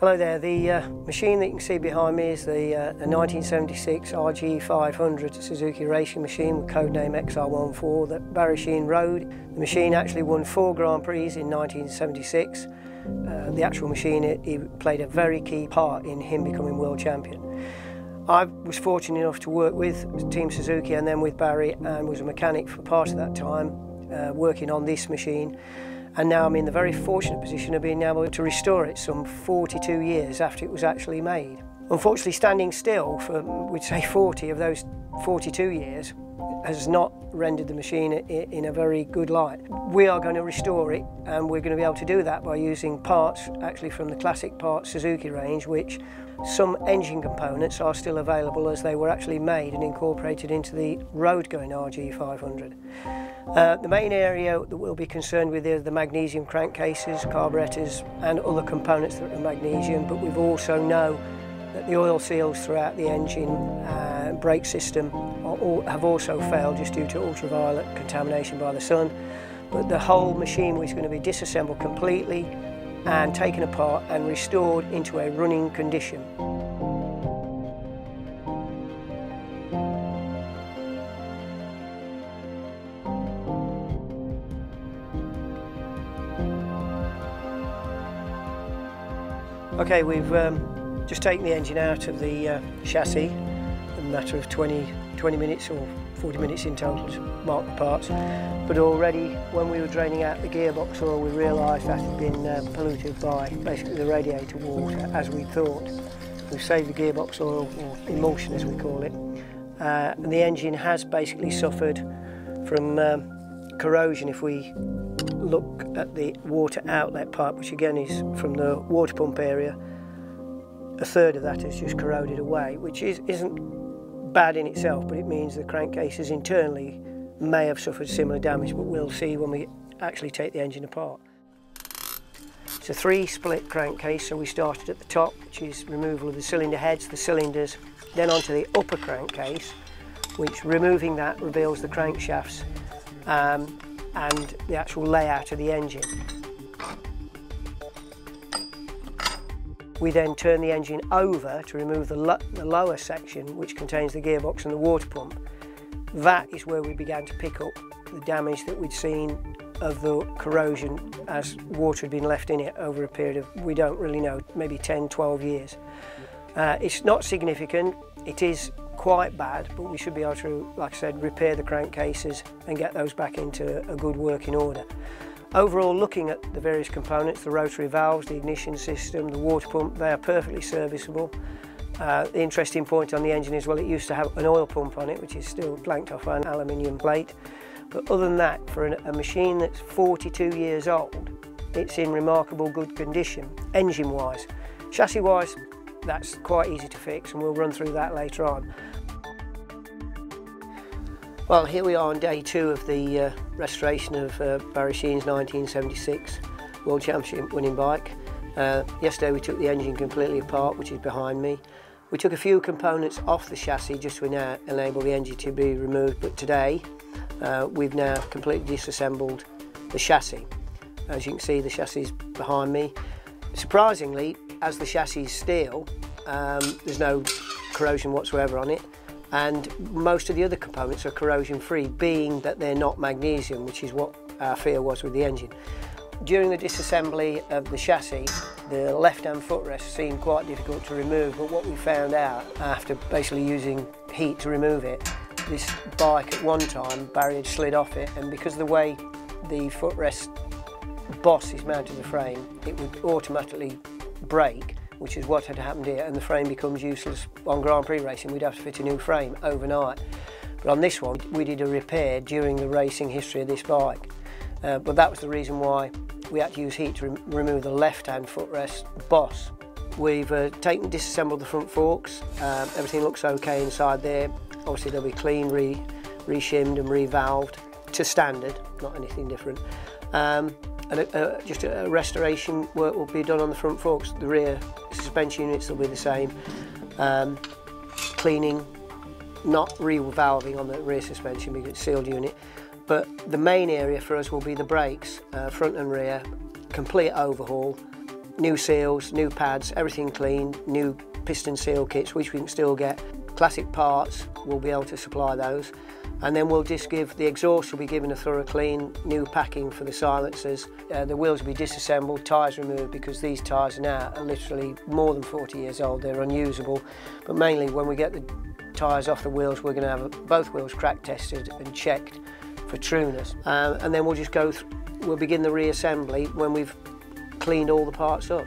Hello there, the machine that you can see behind me is the 1976 RG500 Suzuki racing machine with codename XR14 that Barry Sheene rode. The machine actually won 4 Grand Prix in 1976. The actual machine, he played a very key part in him becoming world champion. I was fortunate enough to work with Team Suzuki and then with Barry, and was a mechanic for part of that time, working on this machine. And now I'm in the very fortunate position of being able to restore it some 42 years after it was actually made. Unfortunately, standing still for, we'd say, 40 of those 42 years has not rendered the machine in a very good light. We are going to restore it, and we're going to be able to do that by using parts actually from the classic parts Suzuki range, which some engine components are still available as they were actually made and incorporated into the road-going RG500. The main area that we'll be concerned with is the magnesium crankcases, carburetors and other components that are magnesium, but we also know that the oil seals throughout the engine brake system have also failed just due to ultraviolet contamination by the sun. But the whole machinery is going to be disassembled completely and taken apart and restored into a running condition. Okay, we've just taken the engine out of the chassis in a matter of 20 minutes or 40 minutes in total to mark the parts. But already when we were draining out the gearbox oil, we realised that had been polluted by basically the radiator water, as we thought. We've saved the gearbox oil, or emulsion as we call it, and the engine has basically suffered from corrosion. If we look at the water outlet pipe, which again is from the water pump area, a third of that has just corroded away, which isn't bad in itself, but it means the crankcases internally may have suffered similar damage, but we'll see when we actually take the engine apart. It's a 3-split crankcase, so we started at the top, which is removal of the cylinder heads, the cylinders, then onto the upper crankcase, which removing that reveals the crankshafts and the actual layout of the engine. We then turn the engine over to remove the lower section, which contains the gearbox and the water pump. That is where we began to pick up the damage that we'd seen of the corrosion as water had been left in it over a period of, we don't really know, maybe 10, 12 years. It's not significant, it is quite bad, but we should be able to, like I said, repair the crankcases and get those back into a good working order. Overall, looking at the various components, the rotary valves, the ignition system, the water pump, they are perfectly serviceable. The interesting point on the engine is, well, it used to have an oil pump on it, which is still flanked off an aluminium plate. But other than that, for a machine that's 42 years old, it's in remarkable good condition, engine-wise. Chassis-wise, that's quite easy to fix, and we'll run through that later on. Well, here we are on day 2 of the restoration of Barry Sheene's 1976 World Championship winning bike. Yesterday we took the engine completely apart, which is behind me. We took a few components off the chassis just to enable the engine to be removed, but today we've now completely disassembled the chassis. As you can see, the chassis is behind me. Surprisingly, as the chassis is steel, there's no corrosion whatsoever on it. And most of the other components are corrosion free, being that they're not magnesium, which is what our fear was with the engine. During the disassembly of the chassis, the left-hand footrest seemed quite difficult to remove, but what we found out after basically using heat to remove it, this bike at one time, Barry had slid off it, and because of the way the footrest boss is mounted to the frame, it would automatically break, which is what had happened here, and the frame becomes useless. On Grand Prix racing, we'd have to fit a new frame overnight. But on this one, we did a repair during the racing history of this bike. But that was the reason why we had to use heat to remove the left-hand footrest boss. We've disassembled the front forks. Everything looks okay inside there. Obviously they'll be clean, re-shimmed and re-valved to standard, not anything different. And just a restoration work will be done on the front forks. The rear suspension units will be the same. Cleaning, not re-valving on the rear suspension because it's a sealed unit. But the main area for us will be the brakes, front and rear, complete overhaul, new seals, new pads, everything clean, new piston seal kits, which we can still get. Classic parts, we'll be able to supply those. And then we'll just give, the exhaust will be given a thorough clean, new packing for the silencers. The wheels will be disassembled, tyres removed, because these tyres now are literally more than 40 years old, they're unusable. But mainly when we get the tyres off the wheels, we're going to have both wheels crack tested and checked for trueness. And then we'll just we'll begin the reassembly when we've cleaned all the parts up.